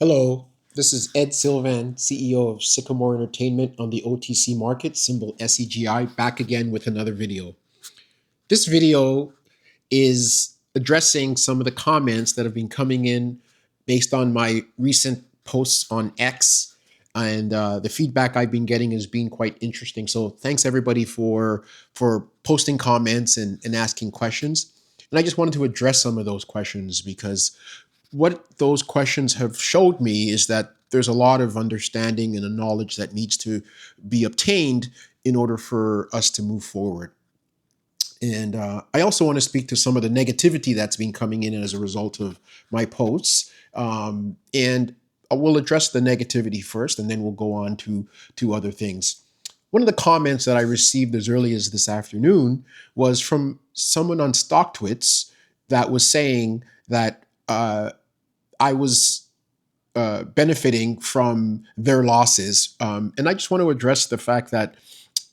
Hello, this is Ed Sylvan, CEO of Sycamore Entertainment on the OTC market, symbol SEGI, back again with another video. This video is addressing some of the comments that have been coming in based on my recent posts on X, and the feedback I've been getting has been quite interesting. So thanks everybody for posting comments and asking questions. And I just wanted to address some of those questions because what those questions have showed me is that there's a lot of understanding and a knowledge that needs to be obtained in order for us to move forward. And I also want to speak to some of the negativity that's been coming in as a result of my posts. And I will address the negativity first, and then we'll go on to other things. One of the comments that I received as early as this afternoon was from someone on StockTwits that was saying that I was benefiting from their losses. And I just want to address the fact that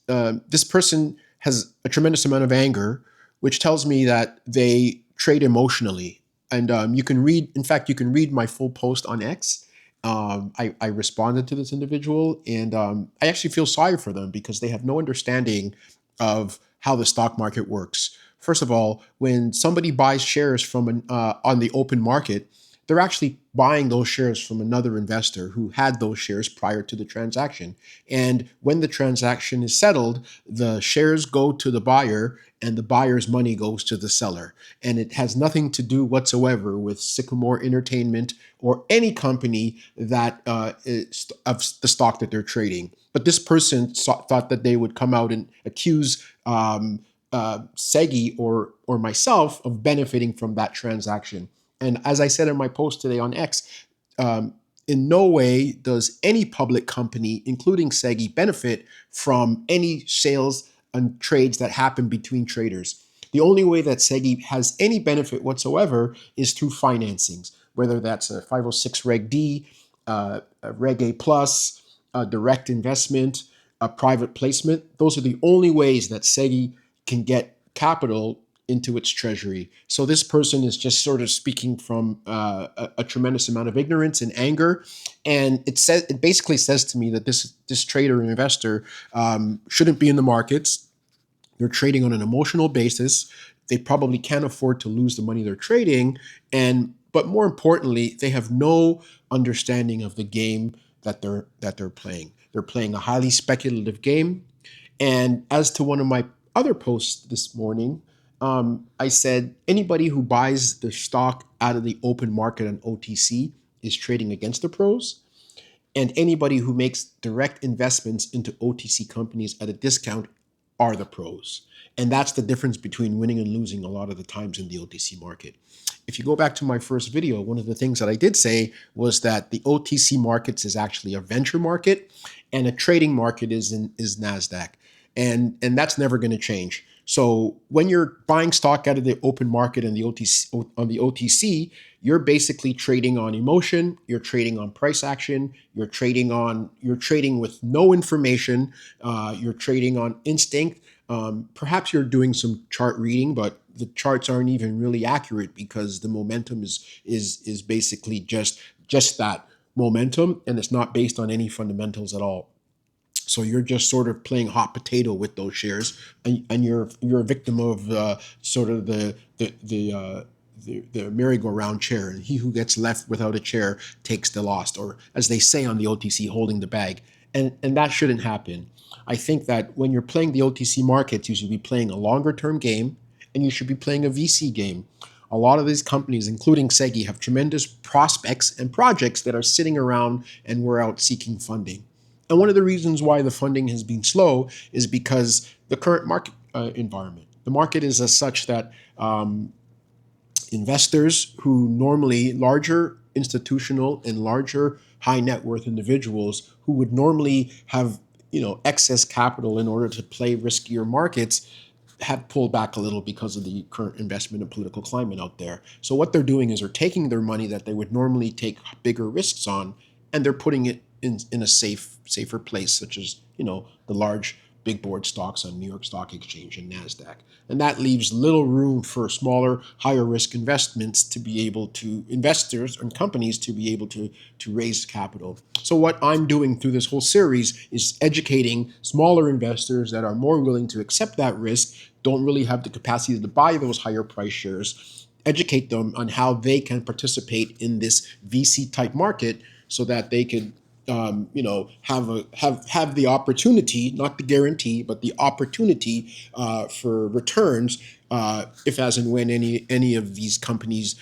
this person has a tremendous amount of anger, which tells me that they trade emotionally. And you can read, in fact, you can read my full post on X. I responded to this individual, and I actually feel sorry for them because they have no understanding of how the stock market works. First of all, when somebody buys shares from on the open market, they're actually buying those shares from another investor who had those shares prior to the transaction. And when the transaction is settled, the shares go to the buyer and the buyer's money goes to the seller. And it has nothing to do whatsoever with Sycamore Entertainment or any company that is of the stock that they're trading. But this person thought that they would come out and accuse Segi or myself of benefiting from that transaction. And as I said in my post today on X, in no way does any public company, including Segi, benefit from any sales and trades that happen between traders. The only way that Segi has any benefit whatsoever is through financings, whether that's a 506 Reg D, a Reg A plus, a direct investment, a private placement. Those are the only ways that Segi can get capital into its treasury. So this person is just sort of speaking from a tremendous amount of ignorance and anger, and it basically says to me that this trader and investor shouldn't be in the markets. They're trading on an emotional basis. They probably can't afford to lose the money they're trading, but more importantly, they have no understanding of the game that they're playing. They're playing a highly speculative game. And as to one of my other posts this morning, I said anybody who buys the stock out of the open market on OTC is trading against the pros, and anybody who makes direct investments into OTC companies at a discount are the pros. And that's the difference between winning and losing a lot of the times in the OTC market. If you go back to my first video, one of the things that I did say was that the OTC markets is actually a venture market, and a trading market is NASDAQ. And that's never going to change. So when you're buying stock out of the open market and the OTC, you're basically trading on emotion, you're trading on price action, you're trading with no information, you're trading on instinct. Perhaps you're doing some chart reading, but the charts aren't even really accurate because the momentum is basically just that momentum, and it's not based on any fundamentals at all. So you're just sort of playing hot potato with those shares, and you're a victim of sort of the merry-go-round chair. And he who gets left without a chair takes the loss, or as they say on the OTC, holding the bag. And that shouldn't happen. I think that when you're playing the OTC markets, you should be playing a longer-term game, and you should be playing a VC game. A lot of these companies, including Segi, have tremendous prospects and projects that are sitting around, and we're out seeking funding. And one of the reasons why the funding has been slow is because the current market environment. The market is as such that investors who normally, larger institutional and larger high net worth individuals who would normally have excess capital in order to play riskier markets, have pulled back a little because of the current investment and political climate out there. So what they're doing is they're taking their money that they would normally take bigger risks on, and they're putting it in a safer place, such as the large big board stocks on New York Stock Exchange and NASDAQ. And that leaves little room for smaller, higher risk investments to be able to, investors and companies to be able to raise capital. So what I'm doing through this whole series is educating smaller investors that are more willing to accept that risk, don't really have the capacity to buy those higher price shares, educate them on how they can participate in this VC type market so that they could have the opportunity, not the guarantee, but the opportunity for returns if, as and when any of these companies,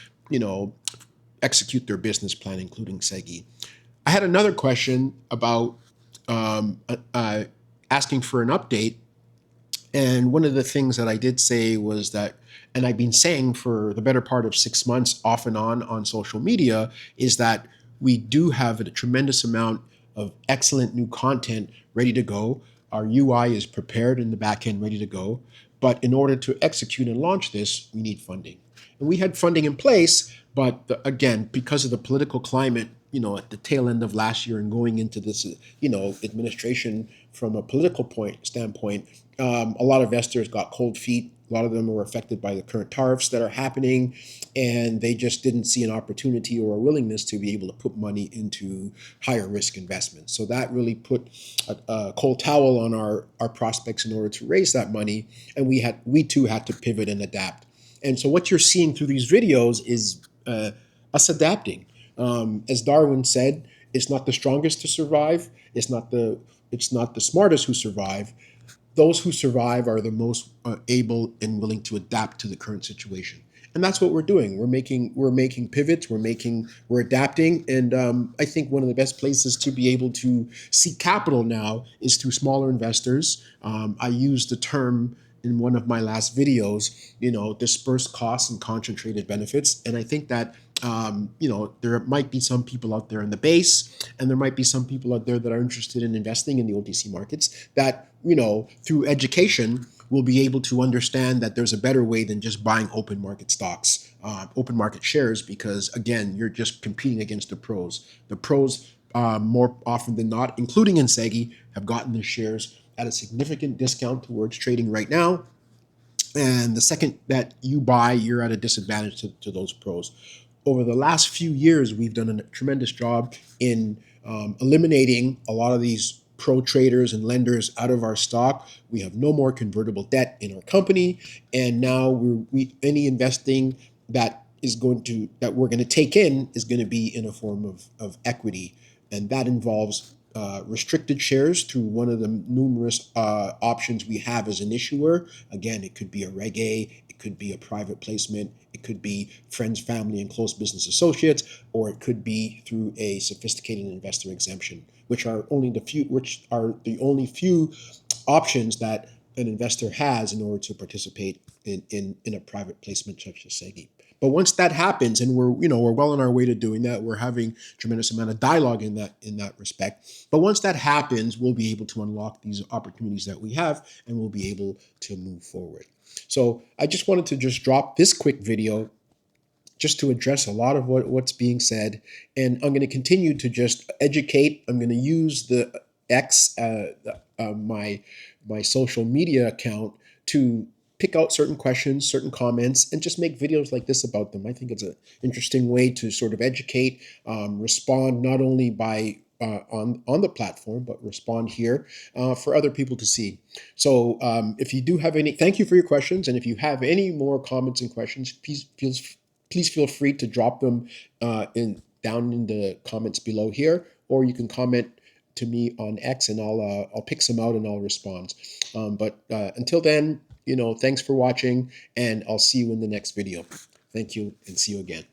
execute their business plan, including SEGI. I had another question about asking for an update. And one of the things that I did say was that, and I've been saying for the better part of 6 months off and on social media, is that we do have a tremendous amount of excellent new content ready to go. Our UI is prepared in the back end, ready to go. But in order to execute and launch this, we need funding. And we had funding in place, but again, because of the political climate, at the tail end of last year and going into this, administration from a political standpoint, a lot of investors got cold feet. A lot of them were affected by the current tariffs that are happening, and they just didn't see an opportunity or a willingness to be able to put money into higher risk investments. So that really put a cold towel on our prospects in order to raise that money, and we too had to pivot and adapt. And so what you're seeing through these videos is us adapting. As Darwin said, it's not the strongest to survive. It's not the smartest who survive. Those who survive are the most able and willing to adapt to the current situation. And that's what we're doing. We're making pivots. We're adapting. And I think one of the best places to be able to seek capital now is through smaller investors. I used the term in one of my last videos, dispersed costs and concentrated benefits. And I think that there might be some people out there in the base, and there might be some people out there that are interested in investing in the OTC markets that, through education, will be able to understand that there's a better way than just buying open market stocks, open market shares, because again, you're just competing against the pros. The pros, more often than not, including in SEGI, have gotten their shares at a significant discount towards trading right now. And the second that you buy, you're at a disadvantage to those pros. Over the last few years, we've done a tremendous job in eliminating a lot of these pro traders and lenders out of our stock. We have no more convertible debt in our company, and now any investing that we're going to take in is going to be in a form of equity, and that involves restricted shares through one of the numerous options we have as an issuer. Again, it could be a Reg A, it could be a private placement, it could be friends, family, and close business associates, or it could be through a sophisticated investor exemption, which are the only few options that an investor has in order to participate in a private placement such as SEGI. But once that happens, and we're well on our way to doing that, we're having a tremendous amount of dialogue in that respect. But once that happens, we'll be able to unlock these opportunities that we have, and we'll be able to move forward. So I just wanted to just drop this quick video just to address a lot of what's being said. And I'm going to continue to just educate. I'm going to use the X, my social media account, to pick out certain questions, certain comments, and just make videos like this about them. I think it's an interesting way to sort of educate, respond not only by on the platform, but respond here for other people to see. So if you do have thank you for your questions. And if you have any more comments and questions, please feel free to drop them down in the comments below here, or you can comment to me on X, and I'll pick some out and I'll respond. But until then, thanks for watching, and I'll see you in the next video. Thank you, and see you again.